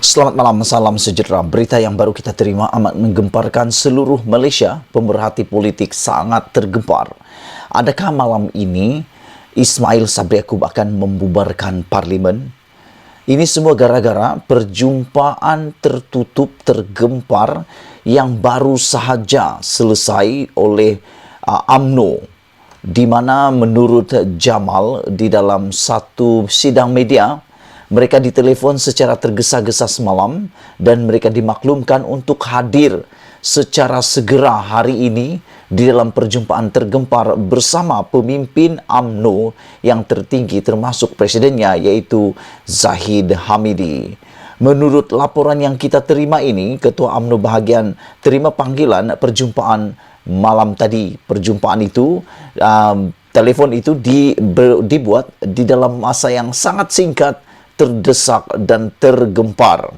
Selamat malam, salam sejahtera. Berita yang baru kita terima amat menggemparkan seluruh Malaysia. Pemerhati politik sangat tergempar. Adakah malam ini Ismail Sabri Yaakob akan membubarkan parlimen? Ini semua gara-gara perjumpaan tertutup tergempar yang baru sahaja selesai oleh UMNO, di mana menurut Jamal di dalam satu sidang media, mereka ditelefon secara tergesa-gesa semalam dan mereka dimaklumkan untuk hadir secara segera hari ini di dalam perjumpaan tergempar bersama pemimpin UMNO yang tertinggi termasuk presidennya, iaitu Zahid Hamidi. Menurut laporan yang kita terima ini, Ketua UMNO bahagian terima panggilan perjumpaan malam tadi. Perjumpaan itu, telefon itu dibuat di dalam masa yang sangat singkat, terdesak dan tergempar.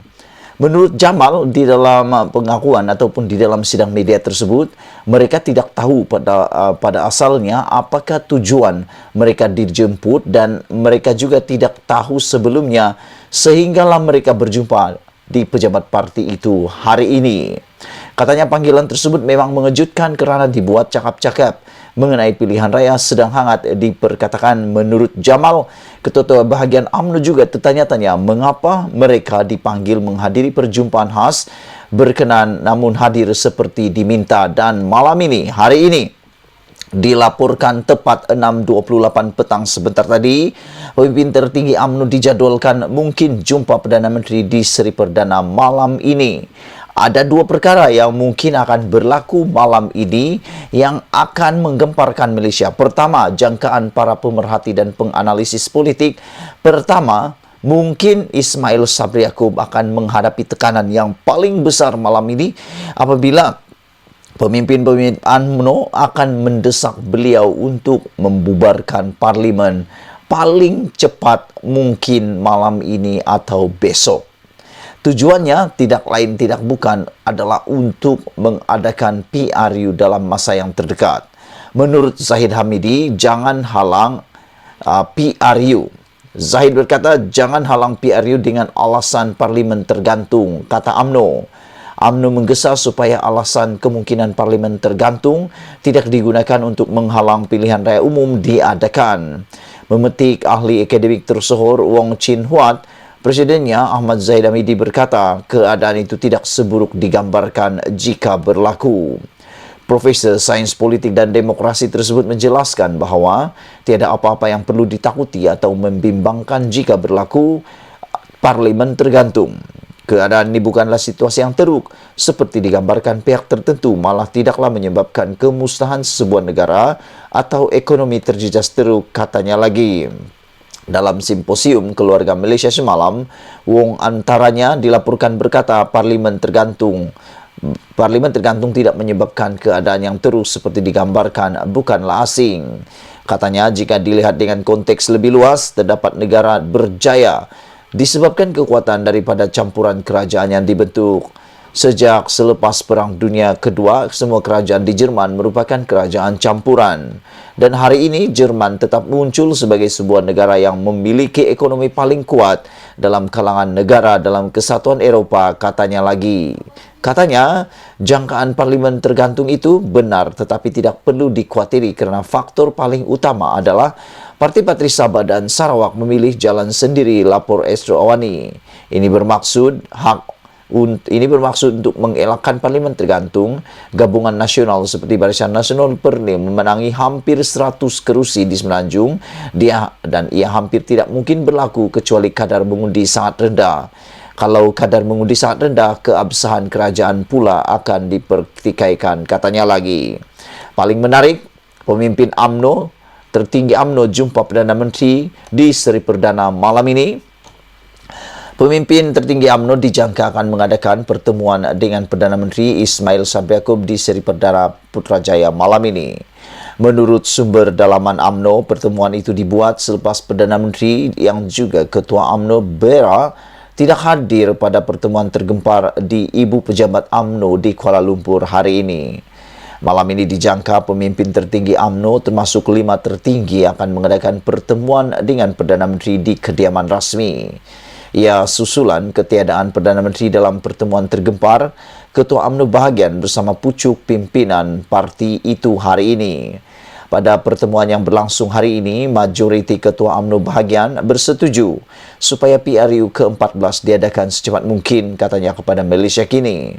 Menurut Jamal, di dalam pengakuan ataupun di dalam sidang media tersebut, mereka tidak tahu pada asalnya apakah tujuan mereka dijemput dan mereka juga tidak tahu sebelumnya, sehinggalah mereka berjumpa di pejabat parti itu hari ini. Katanya panggilan tersebut memang mengejutkan kerana dibuat cakap-cakap mengenai pilihan raya sedang hangat diperkatakan. Menurut Jamal, Ketua bahagian UMNO juga tertanya-tanya mengapa mereka dipanggil menghadiri perjumpaan khas berkenan namun hadir seperti diminta. Dan malam ini, hari ini, dilaporkan tepat 6.28 petang sebentar tadi, pemimpin tertinggi UMNO dijadualkan mungkin jumpa Perdana Menteri di Seri Perdana malam ini. Ada dua perkara yang mungkin akan berlaku malam ini yang akan menggemparkan Malaysia. Pertama, jangkaan para pemerhati dan penganalisis politik. Pertama, mungkin Ismail Sabri Yaakob akan menghadapi tekanan yang paling besar malam ini apabila pemimpin-pemimpin UMNO akan mendesak beliau untuk membubarkan parlimen paling cepat mungkin malam ini atau besok. Tujuannya tidak lain tidak bukan adalah untuk mengadakan PRU dalam masa yang terdekat. Menurut Zahid Hamidi, jangan halang PRU. Zahid berkata, jangan halang PRU dengan alasan parlimen tergantung, kata UMNO. UMNO menggesa supaya alasan kemungkinan parlimen tergantung tidak digunakan untuk menghalang pilihan raya umum diadakan. Memetik ahli akademik tersohor Wong Chin Huat, presidennya Ahmad Zahid Hamidi berkata, keadaan itu tidak seburuk digambarkan jika berlaku. Profesor Sains Politik dan Demokrasi tersebut menjelaskan bahawa tiada apa-apa yang perlu ditakuti atau membimbangkan jika berlaku parlimen tergantung. Keadaan ini bukanlah situasi yang teruk seperti digambarkan pihak tertentu, malah tidaklah menyebabkan kemusnahan sebuah negara atau ekonomi terjejas teruk, katanya lagi. Dalam simposium keluarga Malaysia semalam, Wong antaranya dilaporkan berkata parlimen tergantung tidak menyebabkan keadaan yang teruk seperti digambarkan bukanlah asing. Katanya jika dilihat dengan konteks lebih luas, terdapat negara berjaya disebabkan kekuatan daripada campuran kerajaan yang dibentuk. Sejak selepas Perang Dunia Kedua, semua kerajaan di Jerman merupakan kerajaan campuran. Dan hari ini, Jerman tetap muncul sebagai sebuah negara yang memiliki ekonomi paling kuat dalam kalangan negara dalam Kesatuan Eropah, katanya lagi. Katanya, jangkaan parlimen tergantung itu benar tetapi tidak perlu dikhawatiri kerana faktor paling utama adalah Parti-Parti Sabah dan Sarawak memilih jalan sendiri, lapor Astro Awani. Ini bermaksud untuk mengelakkan parlimen tergantung. Gabungan nasional seperti Barisan Nasional Pernim memenangi hampir 100 kerusi di Semenanjung dan ia hampir tidak mungkin berlaku kecuali kadar mengundi sangat rendah. Kalau kadar mengundi sangat rendah, keabsahan kerajaan pula akan dipertikaikan, katanya lagi. Paling menarik, pemimpin UMNO, tertinggi UMNO jumpa Perdana Menteri di Seri Perdana malam ini. Pemimpin tertinggi UMNO dijangka akan mengadakan pertemuan dengan Perdana Menteri Ismail Sabri Yaakob di Seri Perdana Putrajaya malam ini. Menurut sumber dalaman UMNO, pertemuan itu dibuat selepas Perdana Menteri yang juga Ketua UMNO Bera tidak hadir pada pertemuan tergempar di Ibu Pejabat UMNO di Kuala Lumpur hari ini. Malam ini dijangka pemimpin tertinggi UMNO termasuk 5 tertinggi akan mengadakan pertemuan dengan Perdana Menteri di kediaman rasmi. Ia susulan ketiadaan Perdana Menteri dalam pertemuan tergempar Ketua UMNO bahagian bersama pucuk pimpinan parti itu hari ini. Pada pertemuan yang berlangsung hari ini, majoriti Ketua UMNO bahagian bersetuju supaya PRU ke-14 diadakan secepat mungkin, katanya kepada Malaysia Kini.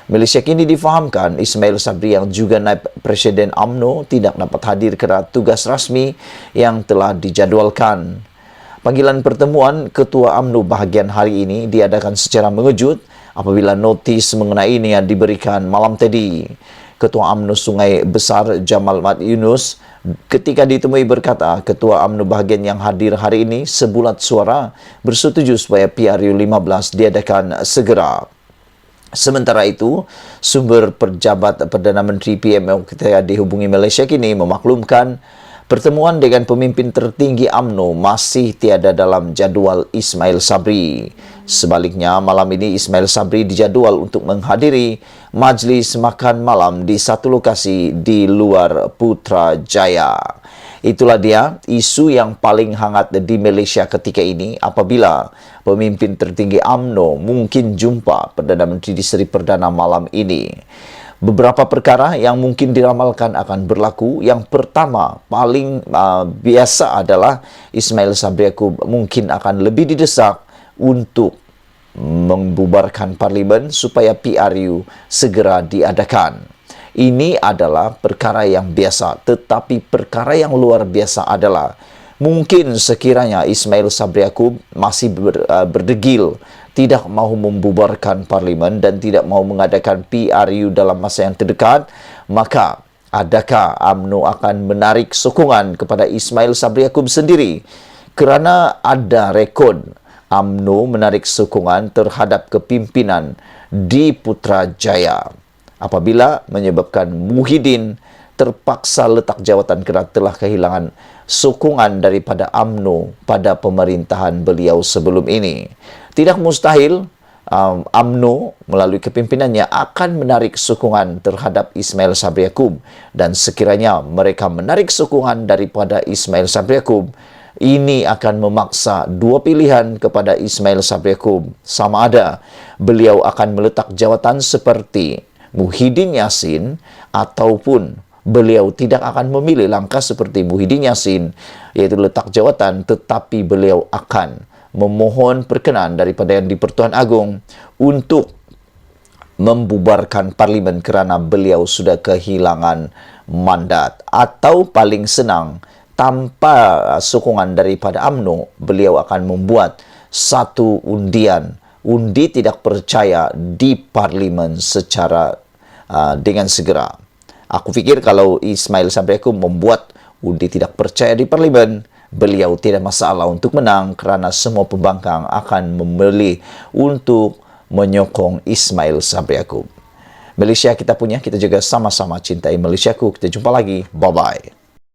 Malaysia Kini difahamkan Ismail Sabri yang juga naib Presiden UMNO tidak dapat hadir kerana tugas rasmi yang telah dijadualkan. Panggilan pertemuan Ketua UMNO bahagian hari ini diadakan secara mengejut apabila notis mengenainya diberikan malam tadi. Ketua UMNO Sungai Besar Jamal Mat Yunus ketika ditemui berkata Ketua UMNO bahagian yang hadir hari ini sebulat suara bersetuju supaya PRU 15 diadakan segera. Sementara itu, sumber pejabat Perdana Menteri PMO ketika dihubungi Malaysia Kini memaklumkan pertemuan dengan pemimpin tertinggi UMNO masih tiada dalam jadual Ismail Sabri. Sebaliknya, malam ini Ismail Sabri dijadual untuk menghadiri majlis makan malam di satu lokasi di luar Putrajaya. Itulah dia isu yang paling hangat di Malaysia ketika ini apabila pemimpin tertinggi UMNO mungkin jumpa Perdana Menteri di Seri Perdana malam ini. Beberapa perkara yang mungkin diramalkan akan berlaku. Yang pertama, paling biasa adalah Ismail Sabri Yaakob mungkin akan lebih didesak untuk membubarkan parlimen supaya PRU segera diadakan. Ini adalah perkara yang biasa, tetapi perkara yang luar biasa adalah mungkin sekiranya Ismail Sabri Yaakob masih berdegil, tidak mahu membubarkan parlimen dan tidak mahu mengadakan PRU dalam masa yang terdekat, maka adakah UMNO akan menarik sokongan kepada Ismail Sabri Yaakob sendiri? Kerana ada rekod UMNO menarik sokongan terhadap kepimpinan di Putrajaya apabila menyebabkan Muhyiddin terpaksa letak jawatan kerana telah kehilangan sokongan daripada UMNO pada pemerintahan beliau sebelum ini. Tidak mustahil UMNO melalui kepimpinannya akan menarik sokongan terhadap Ismail Sabri Yaakob, dan sekiranya mereka menarik sokongan daripada Ismail Sabri Yaakob, ini akan memaksa dua pilihan kepada Ismail Sabri Yaakob. Sama ada beliau akan meletak jawatan seperti Muhyiddin Yassin ataupun beliau tidak akan memilih langkah seperti Muhyiddin Yassin, iaitu letak jawatan, tetapi beliau akan memohon perkenan daripada Yang di-Pertuan Agong untuk membubarkan parlimen kerana beliau sudah kehilangan mandat. Atau paling senang, tanpa sokongan daripada UMNO, beliau akan membuat satu undian, undi tidak percaya di parlimen secara dengan segera. Aku fikir kalau Ismail Sabri Yaakob membuat undi tidak percaya di parlimen, beliau tidak masalah untuk menang kerana semua pembangkang akan memilih untuk menyokong Ismail Sabri Yaakob. Malaysia kita punya, kita juga sama-sama cintai Malaysiaku. Kita jumpa lagi. Bye-bye.